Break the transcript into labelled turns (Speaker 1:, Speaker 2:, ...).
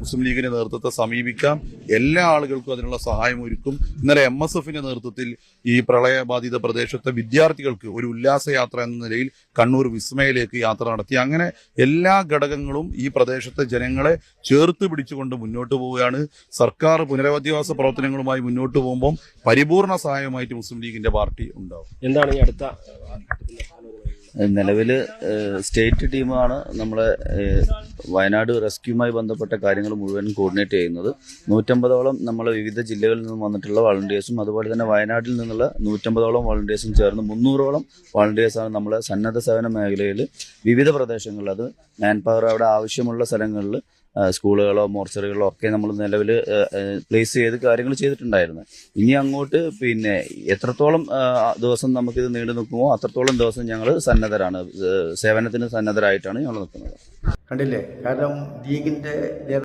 Speaker 1: മുസ്ലിം ലീഗിന്റെ നേതൃത്വത്തെ സമീപിക്കാം. എല്ലാ ആളുകൾക്കും അതിനുള്ള സഹായം ഒരുക്കും. ഇന്നലെ MSFന്റെ നേതൃത്വത്തിൽ ഈ പ്രളയബാധിത പ്രദേശത്തെ വിദ്യാർത്ഥികൾക്ക് ഒരു ഉല്ലാസയാത്ര എന്ന നിലയിൽ കണ്ണൂർ വിസ്മയിലേക്ക് യാത്ര നടത്തി. അങ്ങനെ എല്ലാ ഘടകങ്ങളും ഈ പ്രദേശത്തെ ജനങ്ങളെ ചേർത്ത് പിടിച്ചുകൊണ്ട് മുന്നോട്ട് പോവുകയാണ്. സർക്കാർ പുനരധിവാസ പ്രവർത്തനങ്ങളുമായി മുന്നോട്ട് പോകുമ്പോൾ പരിപൂർണ സഹായമായിട്ട് മുസ്ലിം ലീഗിന്റെ പാർട്ടി ഉണ്ടാവും.
Speaker 2: എന്താണ് ഈ അടുത്ത
Speaker 3: നിലവിൽ സ്റ്റേറ്റ് ടീമാണ് നമ്മളെ വയനാട് റെസ്ക്യൂമായി ബന്ധപ്പെട്ട കാര്യങ്ങൾ മുഴുവൻ കോർഡിനേറ്റ് ചെയ്യുന്നത്. 150ഓളം നമ്മളെ വിവിധ ജില്ലകളിൽ നിന്നും വന്നിട്ടുള്ള വളണ്ടിയേഴ്സും അതുപോലെ തന്നെ വയനാട്ടിൽ നിന്നുള്ള 150ഓളം വളണ്ടിയേഴ്സും ചേർന്ന് 300ഓളം വളണ്ടിയേഴ്സാണ് നമ്മളെ സന്നദ്ധ സേവന മേഖലയിൽ വിവിധ പ്രദേശങ്ങളിൽ, അത് മാൻ പവർ അവിടെ ആവശ്യമുള്ള സ്ഥലങ്ങളിൽ സ്കൂളുകളോ മോർച്ചറികളോ ഒക്കെ നമ്മൾ നിലവിൽ പ്ലേസ് ചെയ്ത് കാര്യങ്ങൾ ചെയ്തിട്ടുണ്ടായിരുന്നു. ഇനി അങ്ങോട്ട് പിന്നെ എത്രത്തോളം ദിവസം നമുക്കിത് നീണ്ടു നിൽക്കുമോ അത്രത്തോളം ദിവസം ഞങ്ങൾ സന്നദ്ധരാണ്, സേവനത്തിന് സന്നദ്ധരായിട്ടാണ് ഞങ്ങൾ നിൽക്കുന്നത്.
Speaker 4: കണ്ടില്ലേ, കാരണം ലീഗിന്റെ